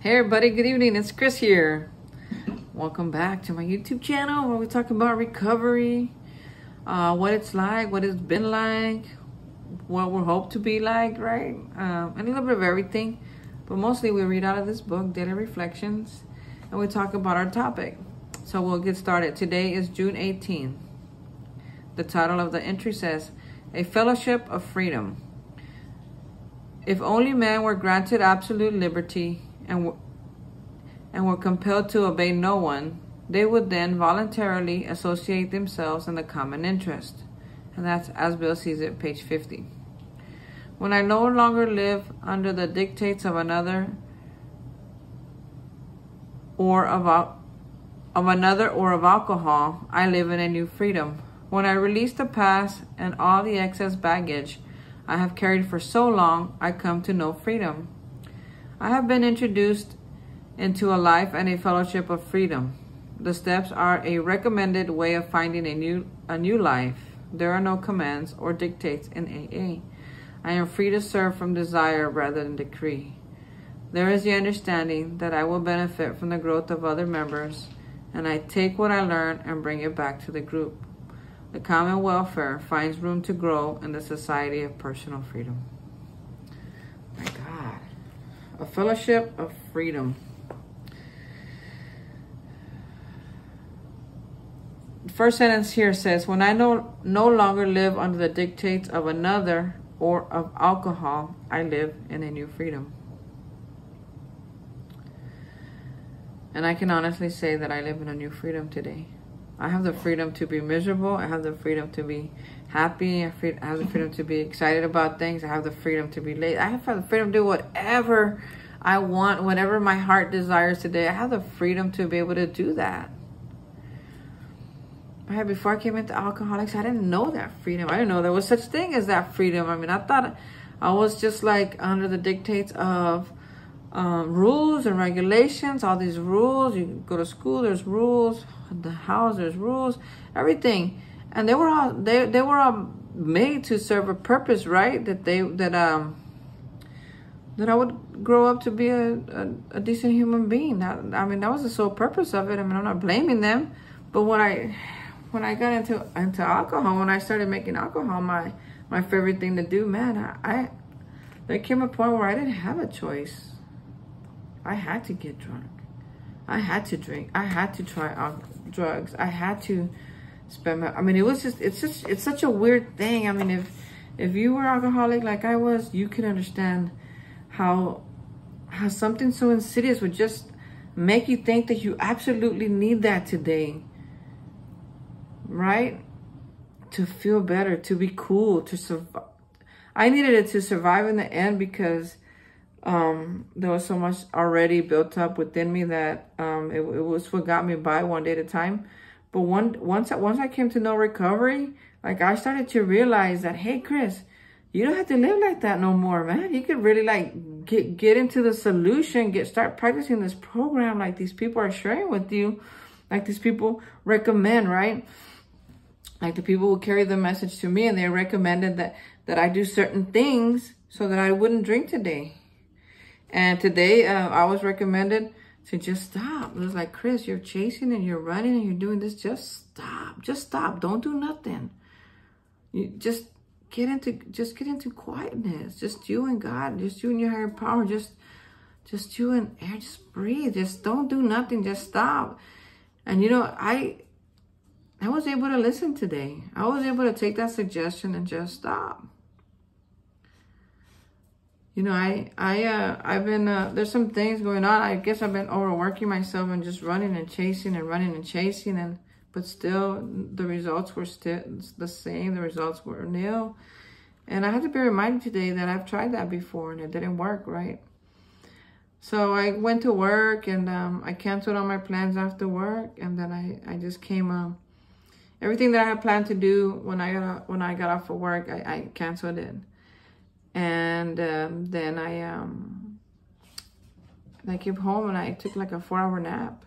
Hey everybody, good evening. It's Chris here. Welcome back to my YouTube channel where we talk about recovery, what it's like, what it's been like, what we hope to be like, right? And a little bit of everything. But mostly we read out of this book, Daily Reflections, and we talk about our topic. So we'll get started. Today is June 18th. The title of the entry says, A Fellowship of Freedom. If only men were granted absolute liberty and were compelled to obey no one, they would then voluntarily associate themselves in the common interest. And that's As Bill Sees It, page 50. When I no longer live under the dictates of another or of alcohol, I live in a new freedom. When I release the past and all the excess baggage I have carried for so long, I come to know freedom. I have been introduced into a life and a fellowship of freedom. The steps are a recommended way of finding a new life. There are no commands or dictates in AA. I am free to serve from desire rather than decree. There is the understanding that I will benefit from the growth of other members, and I take what I learn and bring it back to the group. The common welfare finds room to grow in the society of personal freedom. My God. A fellowship of freedom. The first sentence here says, when I no longer live under the dictates of another or of alcohol, I live in a new freedom. And I can honestly say that I live in a new freedom today. I have the freedom to be miserable. I have the freedom to be happy. I have the freedom to be excited about things. I have the freedom to be late. I have the freedom to do whatever I want, whatever my heart desires today. I have the freedom to be able to do that. Before I came into Alcoholics, I didn't know that freedom. I didn't know there was such thing as that freedom. I mean, I thought I was just like under the dictates of rules and regulations, all these rules. You go to school, there's rules. The house, there's rules, everything. And they were all made to serve a purpose, right? That I would grow up to be a decent human being. I mean, that was the sole purpose of it. I mean, I'm not blaming them. But when I got into alcohol, when I started making alcohol my favorite thing to do, man, there came a point where I didn't have a choice. I had to get drunk. I had to drink. I had to try drugs. I had to spend my, I mean, it's such a weird thing. I mean, if you were alcoholic like I was, you could understand how something so insidious would just make you think that you absolutely need that today. Right? To feel better, to be cool, to survive. I needed it to survive in the end because there was so much already built up within me that it was what got me by one day at a time. But once I came to know recovery, like I started to realize that, hey, Chris, you don't have to live like that no more, man. You could really like get into the solution, start practicing this program like these people are sharing with you, like these people recommend, right? Like the people who carry the message to me, and they recommended that I do certain things so that I wouldn't drink today. And today, I was recommended to just stop. It was like, Chris, you're chasing and you're running and you're doing this. Just stop. Just stop. Don't do nothing. You just get into quietness. Just you and God. Just you and your higher power. Just you and air. Just breathe. Just don't do nothing. Just stop. And you know, I was able to listen today. I was able to take that suggestion and just stop. You know, I've been, there's some things going on. I guess I've been overworking myself and just running and chasing, but still the results were still the same. The results were nil. And I had to be reminded today that I've tried that before and it didn't work, right? So I went to work and I canceled all my plans after work. And then I just came, everything that I had planned to do when I got off of work, I canceled it. And then I came home and I took like a 4-hour nap.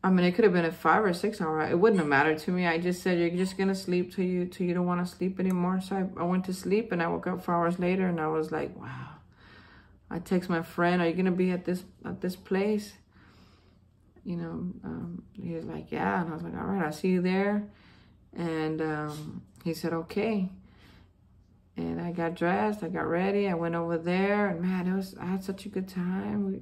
I mean, it could have been a 5 or 6 hour. It wouldn't have mattered to me. I just said, you're just going to sleep till you don't want to sleep anymore. So I went to sleep and I woke up 4 hours later and I was like, wow, I text my friend, are you gonna be at this place? You know, he was like, yeah. And I was like, all right, I'll see you there. And he said, okay. And I got dressed, I got ready, I went over there, and man, I had such a good time. We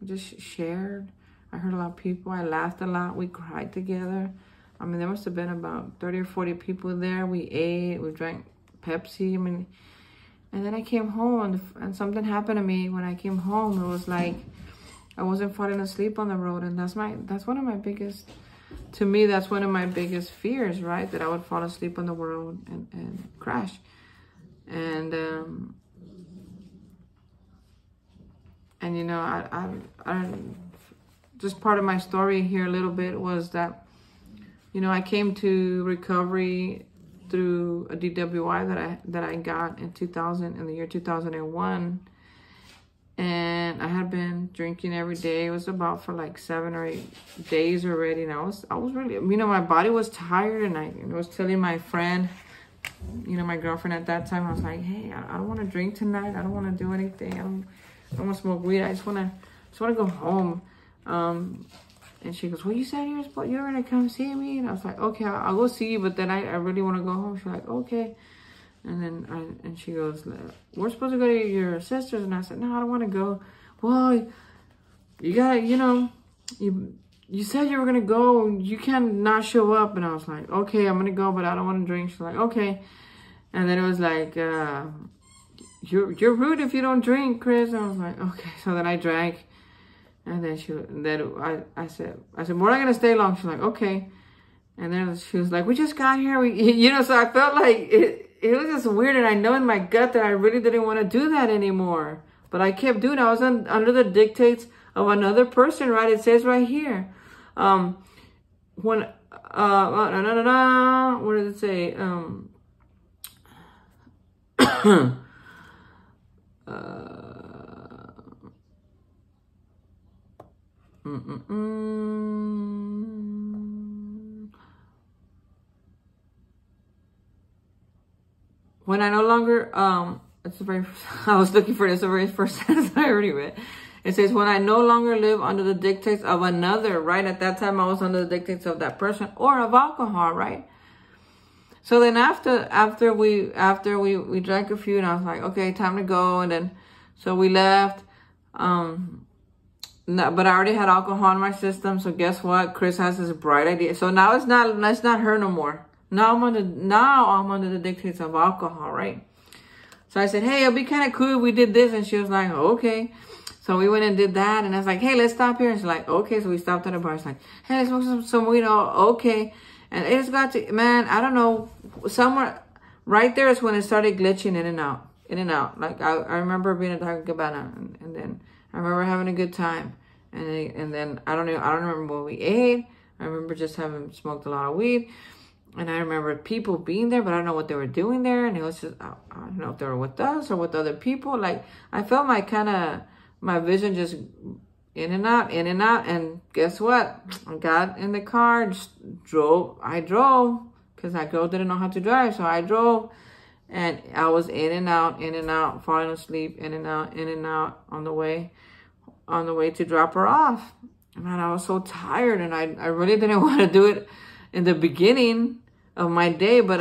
just shared. I heard a lot of people, I laughed a lot, we cried together. I mean, there must have been about 30 or 40 people there. We ate, we drank Pepsi, I mean, and then I came home, and something happened to me when I came home. It was like, I wasn't falling asleep on the road, and that's one of my biggest, to me, that's one of my biggest fears, right? That I would fall asleep on the road and crash. And you know, I just part of my story here a little bit was that, you know, I came to recovery through a DWI that I got in the year 2001. And I had been drinking every day. It was about for like 7 or 8 days already. And I was really, you know, my body was tired, and I was telling my friend, you know, my girlfriend at that time, I was like, hey, I don't want to drink tonight. I don't want to do anything. I don't want to smoke weed. I just want to go home. And she goes, well, you said you were going to come see me. And I was like, okay, I'll go see you. But then I really want to go home. She's like, okay. And then she goes, we're supposed to go to your sister's. And I said, no, I don't want to go. Well, you got, you know, you said you were going to go. You can't not show up. And I was like, okay, I'm going to go, but I don't want to drink. She's like, okay. And then it was like, you're rude if you don't drink, Chris. And I was like, okay. So then I drank. And then I said, we're not going to stay long. She's like, okay. And then she was like, we just got here. You know, so I felt like it was just weird. And I know in my gut that I really didn't want to do that anymore. But I kept doing it. I was under the dictates of another person, right? It says right here. What does it say? When I no longer, it's the very, I was looking for this, the very first sentence I already read. It says, when I no longer live under the dictates of another, right? At that time, I was under the dictates of that person or of alcohol, right? So then after we drank a few, and I was like, okay, time to go. And then, so we left. No, but I already had alcohol in my system. So guess what? Chris has this bright idea. So now it's not her no more. Now I'm under the dictates of alcohol, right? So I said, hey, it'll be kind of cool if we did this. And she was like, okay. So we went and did that. And I was like, hey, let's stop here. And she's like, okay. So we stopped at a bar. It's like, hey, let's smoke some weed. Oh, okay. And it just got to, man, I don't know, somewhere right there is when it started glitching in and out. Like I remember being at Taco Cabana, and then I remember having a good time. And then I don't remember what we ate. I remember just having smoked a lot of weed. And I remember people being there, but I don't know what they were doing there. And it was just, I don't know if they were with us or with other people. Like, I felt my vision just in and out. And guess what? I got in the car, just drove. I drove because that girl didn't know how to drive. So I drove, and I was in and out, falling asleep, in and out on the way to drop her off. Man, I was so tired, and I really didn't want to do it in the beginning of my day, but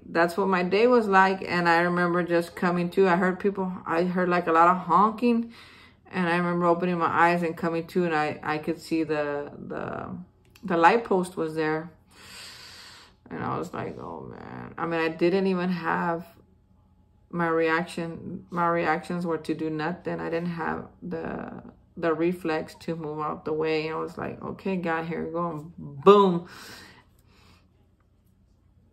that's what my day was like. And I remember just coming to, I heard like a lot of honking, and I remember opening my eyes and coming to, and I could see the light post was there. And I was like, oh man. I mean, I didn't even have my reactions were to do nothing. I didn't have the reflex to move out the way. I was like, okay, God, here we go. And boom.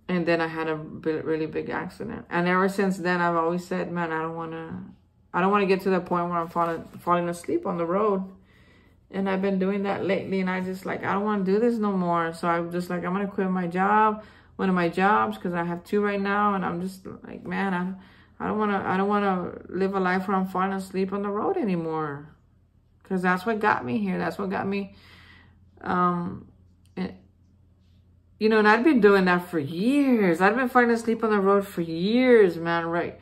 And then I had a really big accident. And ever since then, I've always said, man, I don't want to get to the point where I'm falling asleep on the road. And I've been doing that lately. And I just like, I don't want to do this no more. So I'm just like, I'm going to quit my job, one of my jobs, because I have 2 right now. And I'm just like, man, I don't want to live a life where I'm falling asleep on the road anymore. Because that's what got me here. That's what got me, you know, and I'd been doing that for years. I'd been falling asleep on the road for years, man, right?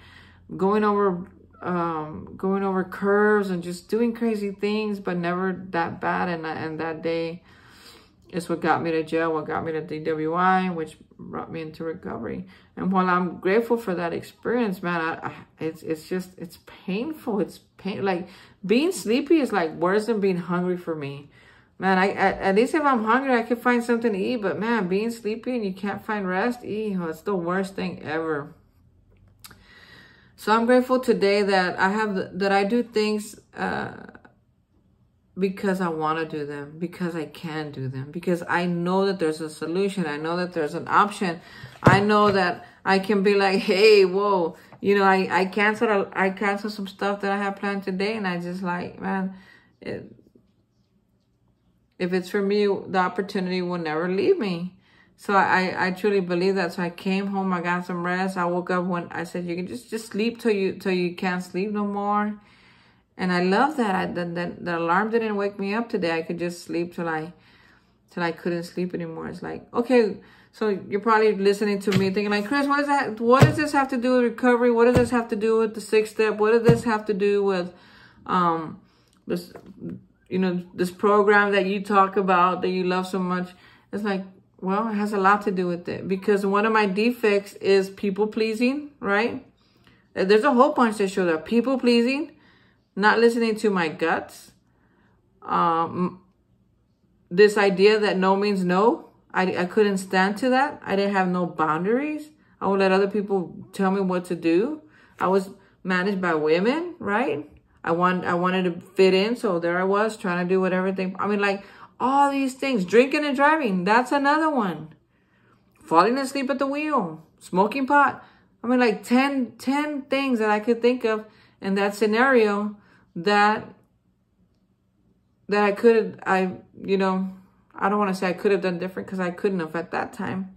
Going over going over curves and just doing crazy things, but never that bad. And that day is what got me to jail, what got me to DWI, which brought me into recovery. And while I'm grateful for that experience, man, it's painful. It's like being sleepy is like worse than being hungry for me. Man, at least if I'm hungry, I can find something to eat. But man, being sleepy and you can't find rest, it's the worst thing ever. So I'm grateful today that I do things because I want to do them, because I can do them, because I know that there's a solution. I know that there's an option. I know that I can be like, hey, whoa, you know, I canceled some stuff that I had planned today, and I just like, man, if it's for me, the opportunity will never leave me. So I truly believe that. So I came home, I got some rest. I woke up when I said, you can just sleep till you can't sleep no more. And I love that. The alarm didn't wake me up today. I could just sleep till I couldn't sleep anymore. It's like, okay, so you're probably listening to me thinking like, Chris, what does this have to do with recovery? What does this have to do with the 6th step? What does this have to do with this, you know, this program that you talk about that you love so much? It's like, well, it has a lot to do with it, because one of my defects is people pleasing, right? There's a whole bunch that show up. People pleasing, not listening to my guts. This idea that no means no. I couldn't stand to that. I didn't have no boundaries. I would let other people tell me what to do. I was managed by women, right? I wanted to fit in, so there I was trying to do whatever thing. I mean, like, all these things. Drinking and driving, that's another one. Falling asleep at the wheel, smoking pot. I mean, like 10 things that I could think of in that scenario that I could, you know, I don't want to say I could have done different, because I couldn't have at that time.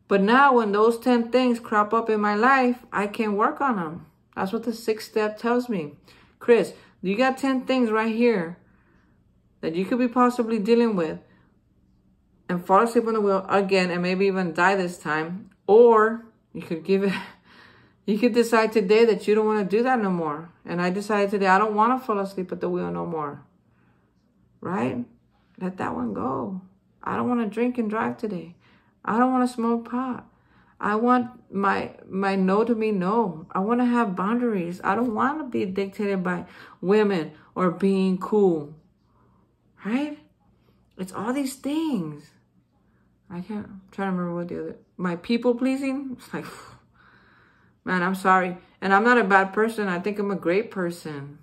But now when those 10 things crop up in my life, I can work on them. That's what the 6th step tells me. Chris, you got 10 things right here that you could be possibly dealing with, and fall asleep on the wheel again and maybe even die this time. Or you could you could decide today that you don't want to do that no more. And I decided today, I don't want to fall asleep at the wheel no more. Right? Let that one go. I don't want to drink and drive today. I don't want to smoke pot. I want my no to be no. I want to have boundaries. I don't want to be dictated by women or being cool. Right? It's all these things. I'm trying to remember what the other, my people pleasing. It's like, man, I'm sorry. And I'm not a bad person. I think I'm a great person.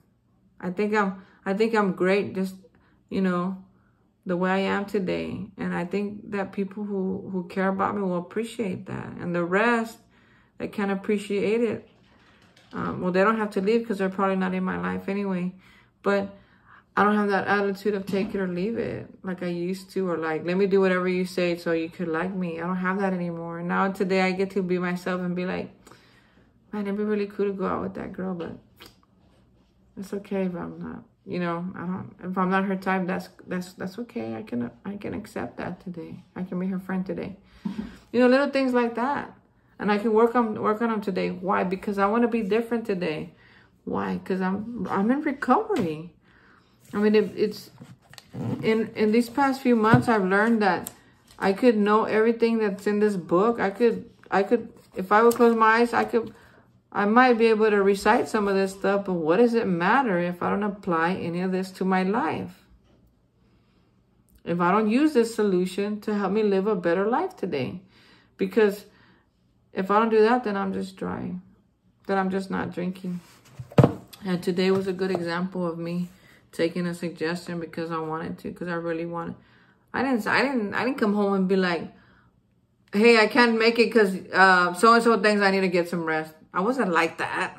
I think I'm great, just, you know, the way I am today. And I think that people who care about me will appreciate that. And the rest that can't appreciate it, well, they don't have to leave, because they're probably not in my life anyway. But I don't have that attitude of take it or leave it like I used to, or like, let me do whatever you say so you could like me. I don't have that anymore. Now today I get to be myself and be like, man, it'd be really cool to go out with that girl, but it's okay if I'm not, you know, if I'm not her type, that's okay. I can accept that today. I can be her friend today. You know, little things like that. And I can work on them today. Why? Because I want to be different today. Why? Because I'm in recovery. I mean, it's in these past few months, I've learned that I could know everything that's in this book. I could, if I would close my eyes, I might be able to recite some of this stuff, but what does it matter if I don't apply any of this to my life? If I don't use this solution to help me live a better life today? Because if I don't do that, then I'm just dry. Then I'm just not drinking. And today was a good example of me taking a suggestion because I wanted to, because I really wanted. I didn't come home and be like, hey, I can't make it because so-and-so thinks I need to get some rest. I wasn't like that.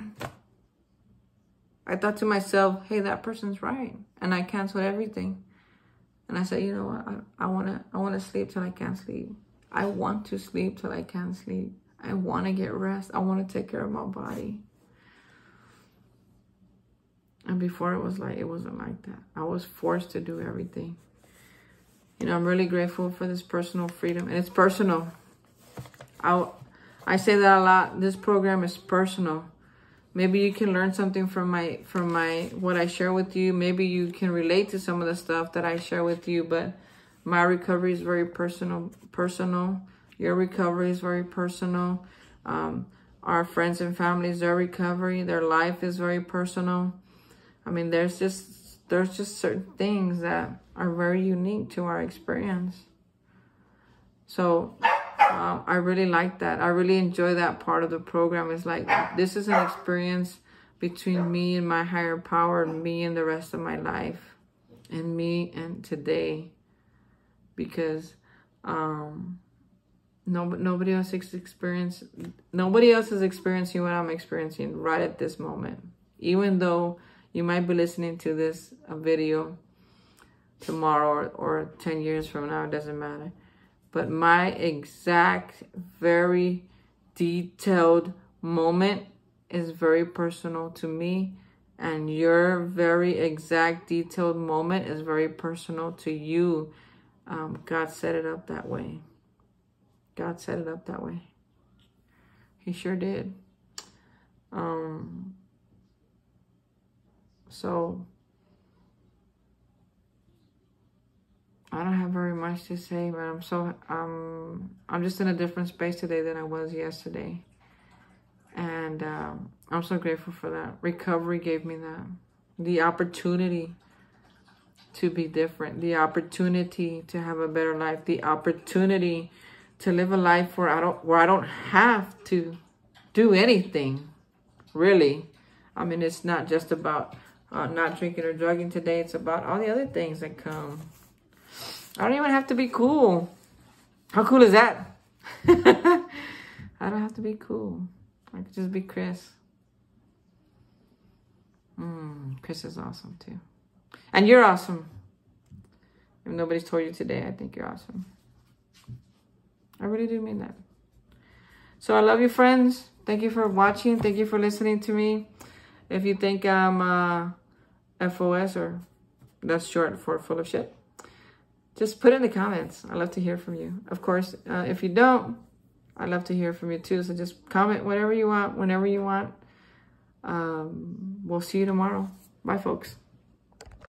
I thought to myself, hey, that person's right. And I canceled everything. And I said, you know what? I want to sleep till I can't sleep. I want to sleep till I can't sleep. I want to get rest. I want to take care of my body. And before it wasn't like that. I was forced to do everything. You know, I'm really grateful for this personal freedom. And it's personal. I say that a lot. This program is personal. Maybe you can learn something from what I share with you. Maybe you can relate to some of the stuff that I share with you, but my recovery is very personal. Your recovery is very personal. Our friends and families, their recovery, their life is very personal. I mean, there's just certain things that are very unique to our experience. So I really like that. I really enjoy that part of the program. It's like, this is an experience between me and my higher power, and me and the rest of my life, and me and today. Because nobody else is experiencing what I'm experiencing right at this moment. Even though you might be listening to this video tomorrow or 10 years from now, it doesn't matter. But my exact, very detailed moment is very personal to me. And your very exact, detailed moment is very personal to you. God set it up that way. God set it up that way. He sure did. So I don't have very much to say, but I'm just in a different space today than I was yesterday. And I'm so grateful for that. Recovery gave me that. The opportunity to be different. The opportunity to have a better life. The opportunity to live a life where I don't have to do anything. Really. I mean, it's not just about not drinking or drugging today. It's about all the other things that come. I don't even have to be cool. How cool is that? I don't have to be cool. I could just be Chris. Chris is awesome too. And you're awesome. If nobody's told you today, I think you're awesome. I really do mean that. So I love you, friends. Thank you for watching. Thank you for listening to me. If you think I'm FOS, or that's short for full of shit, just put it in the comments. I love to hear from you. Of course, if you don't, I'd love to hear from you too. So just comment whatever you want, whenever you want. We'll see you tomorrow. Bye, folks.